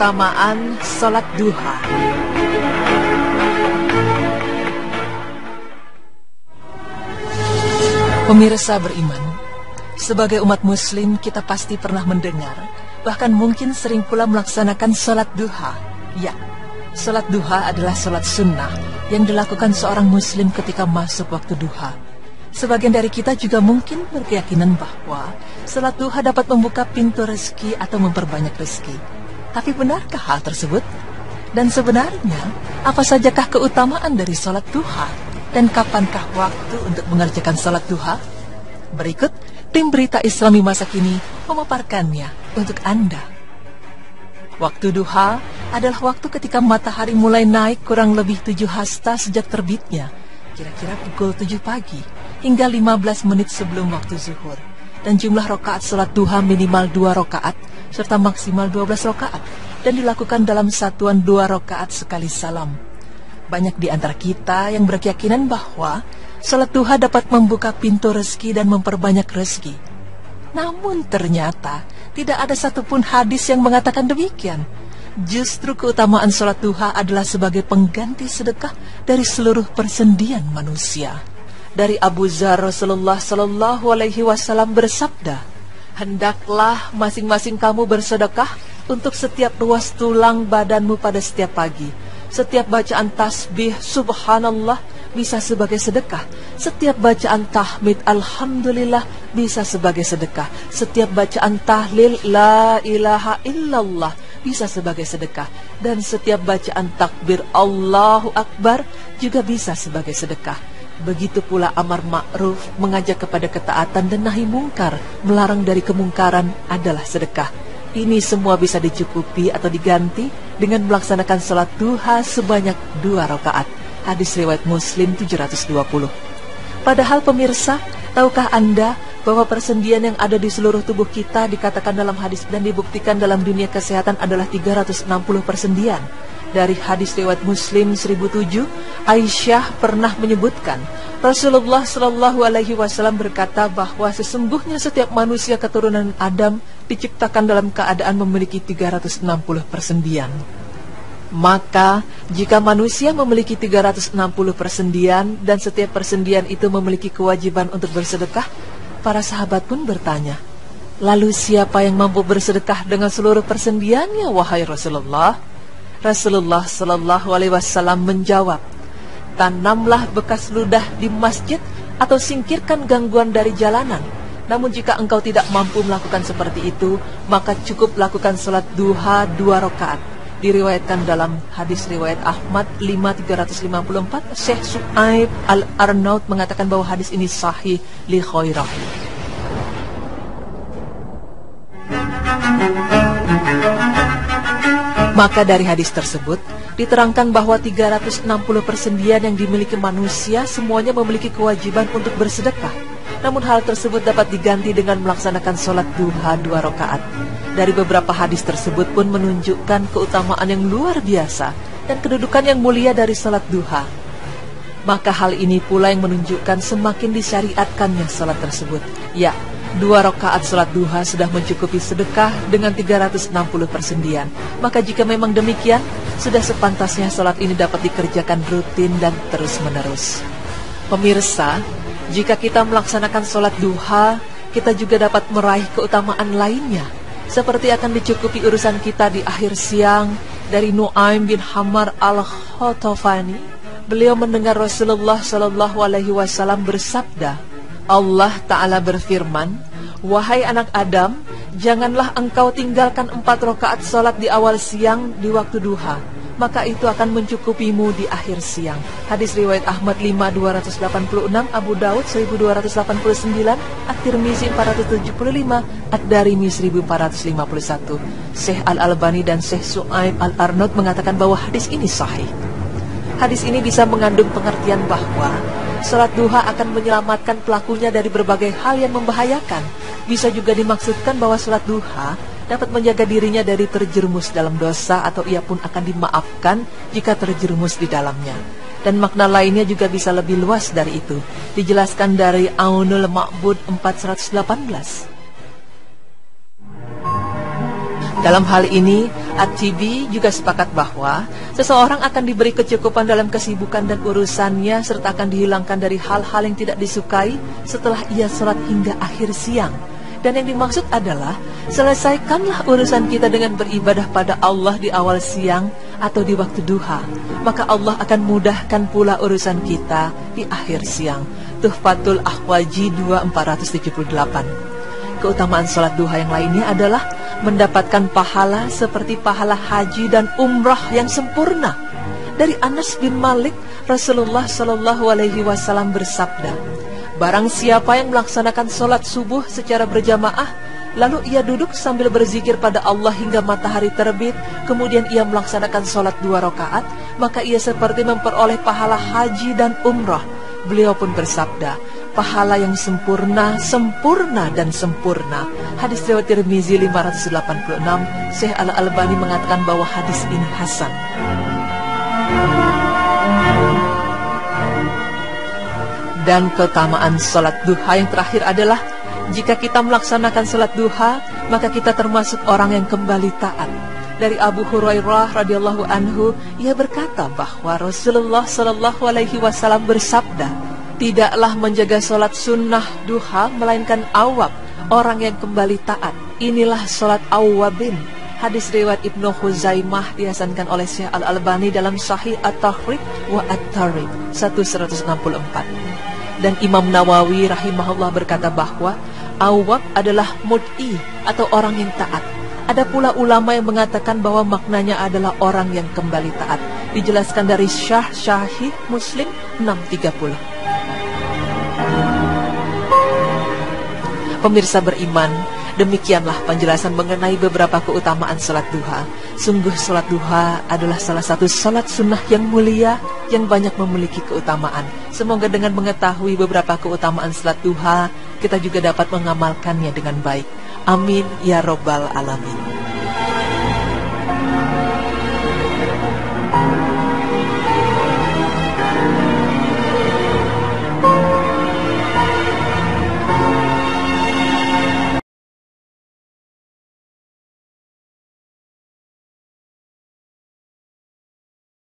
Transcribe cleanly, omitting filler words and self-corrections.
Keutamaan Salat Duha. Pemirsa beriman, sebagai umat muslim kita pasti pernah mendengar, bahkan mungkin sering pula melaksanakan salat duha. Ya, salat duha adalah salat sunnah yang dilakukan seorang muslim ketika masuk waktu duha. Sebagian dari kita juga mungkin berkeyakinan bahwa salat duha dapat membuka pintu rezeki atau memperbanyak rezeki. Tapi benarkah hal tersebut? Dan sebenarnya, apa sajakah keutamaan dari salat duha? Dan kapankah waktu untuk mengerjakan salat duha? Berikut tim Berita Islami masa kini memaparkannya untuk Anda. Waktu duha adalah waktu ketika matahari mulai naik kurang lebih 7 hasta sejak terbitnya, kira-kira pukul 7 pagi hingga 15 menit sebelum waktu zuhur. Dan jumlah rakaat salat duha minimal 2 rakaat serta maksimal 12 rakaat dan dilakukan dalam satuan 2 rakaat sekali salam. Banyak di antara kita yang berkeyakinan bahwa salat duha dapat membuka pintu rezeki dan memperbanyak rezeki. Namun ternyata tidak ada satupun hadis yang mengatakan demikian. Justru keutamaan salat duha adalah sebagai pengganti sedekah dari seluruh persendian manusia. Dari Abu Dzar, Rasulullah Sallallahu Alaihi Wasallam bersabda, "Hendaklah masing-masing kamu bersedekah untuk setiap ruas tulang badanmu pada setiap pagi. Setiap bacaan tasbih subhanallah bisa sebagai sedekah. Setiap bacaan tahmid alhamdulillah bisa sebagai sedekah. Setiap bacaan tahlil la ilaha illallah bisa sebagai sedekah. Dan setiap bacaan takbir Allahu Akbar juga bisa sebagai sedekah. Begitu pula amar ma'ruf, mengajak kepada ketaatan, dan nahi mungkar, melarang dari kemungkaran adalah sedekah. Ini semua bisa dicukupi atau diganti dengan melaksanakan salat duha sebanyak 2 rakaat. Hadis riwayat Muslim 720. Padahal pemirsa, tahukah Anda bahwa persendian yang ada di seluruh tubuh kita dikatakan dalam hadis dan dibuktikan dalam dunia kesehatan adalah 360 persendian. Dari hadis riwayat Muslim 1007, Aisyah pernah menyebutkan, Rasulullah Shallallahu Alaihi Wasallam berkata bahwa sesungguhnya setiap manusia keturunan Adam diciptakan dalam keadaan memiliki 360 persendian. Maka, jika manusia memiliki 360 persendian dan setiap persendian itu memiliki kewajiban untuk bersedekah, para sahabat pun bertanya, lalu siapa yang mampu bersedekah dengan seluruh persendiannya, wahai Rasulullah? Rasulullah Sallallahu Alaihi Wasallam menjawab, tanamlah bekas ludah di masjid atau singkirkan gangguan dari jalanan. Namun jika engkau tidak mampu melakukan seperti itu, maka cukup lakukan salat duha 2 rakaat. Diriwayatkan dalam hadis riwayat Ahmad 5354, Syekh Su'aib Al-Arnaud mengatakan bahwa hadis ini sahih li khairah. Maka dari hadis tersebut diterangkan bahwa 360 persendian yang dimiliki manusia semuanya memiliki kewajiban untuk bersedekah. Namun hal tersebut dapat diganti dengan melaksanakan sholat duha 2 rakaat. Dari beberapa hadis tersebut pun menunjukkan keutamaan yang luar biasa dan kedudukan yang mulia dari sholat duha. Maka hal ini pula yang menunjukkan semakin disyariatkannya sholat tersebut. Ya, 2 rakaat sholat duha sudah mencukupi sedekah dengan 360 persendian. Maka jika memang demikian, sudah sepantasnya sholat ini dapat dikerjakan rutin dan terus-menerus. Pemirsa, jika kita melaksanakan sholat duha, kita juga dapat meraih keutamaan lainnya. Seperti akan dicukupi urusan kita di akhir siang. Dari Nu'aim bin Hammar al-Khatafani, beliau mendengar Rasulullah Sallallahu Alaihi Wasallam bersabda, Allah Ta'ala berfirman, wahai anak Adam, janganlah engkau tinggalkan 4 rakaat sholat di awal siang di waktu duha, maka itu akan mencukupimu di akhir siang. Hadis riwayat Ahmad 5286, Abu Daud 1289, At-Tirmizi 475, Ad-Darimi 1451. Syekh Al-Albani dan Syekh Su'aib Al-Arnaud mengatakan bahwa hadis ini sahih. Hadis ini bisa mengandung pengertian bahwa salat duha akan menyelamatkan pelakunya dari berbagai hal yang membahayakan. Bisa juga dimaksudkan bahwa salat duha dapat menjaga dirinya dari terjerumus dalam dosa atau ia pun akan dimaafkan jika terjerumus di dalamnya. Dan makna lainnya juga bisa lebih luas dari itu. Dijelaskan dari Aunul Ma'bud 418. Dalam hal ini, At-Tibi juga sepakat bahwa seseorang akan diberi kecukupan dalam kesibukan dan urusannya serta akan dihilangkan dari hal-hal yang tidak disukai setelah ia sholat hingga akhir siang. Dan yang dimaksud adalah, selesaikanlah urusan kita dengan beribadah pada Allah di awal siang atau di waktu duha. Maka Allah akan mudahkan pula urusan kita di akhir siang. Tuhfatul Ahwaji 2478. Keutamaan sholat duha yang lainnya adalah mendapatkan pahala seperti pahala haji dan umrah yang sempurna. Dari Anas bin Malik, Rasulullah Shallallahu Alaihi Wasallam bersabda, barang siapa yang melaksanakan sholat subuh secara berjamaah, lalu ia duduk sambil berzikir pada Allah hingga matahari terbit, kemudian ia melaksanakan sholat 2 rakaat, maka ia seperti memperoleh pahala haji dan umrah. Beliau pun bersabda, pahala yang sempurna, sempurna dan sempurna. Hadis riwayat Tirmizi 586. Syekh Al-Albani mengatakan bahwa hadis ini hasan. Dan keutamaan salat duha yang terakhir adalah, jika kita melaksanakan salat duha, maka kita termasuk orang yang kembali taat. Dari Abu Hurairah radhiyallahu anhu, ia berkata bahwa Rasulullah Shallallahu Alaihi Wasallam bersabda, tidaklah menjaga sholat sunnah duha melainkan awab, orang yang kembali taat. Inilah sholat awabin. Hadis riwayat Ibnu Khuzaimah dihasankan oleh Syekh Al-Albani dalam Sahih At-Tahriq wa At-Tarib 1164. Dan Imam Nawawi rahimahullah berkata bahwa awab adalah mud'i atau orang yang taat. Ada pula ulama yang mengatakan bahwa maknanya adalah orang yang kembali taat. Dijelaskan dari Sahih Muslim 630. Pemirsa beriman, demikianlah penjelasan mengenai beberapa keutamaan salat duha. Sungguh salat duha adalah salah satu salat sunnah yang mulia, yang banyak memiliki keutamaan. Semoga dengan mengetahui beberapa keutamaan salat duha, kita juga dapat mengamalkannya dengan baik. Amin ya Rabbal Alamin.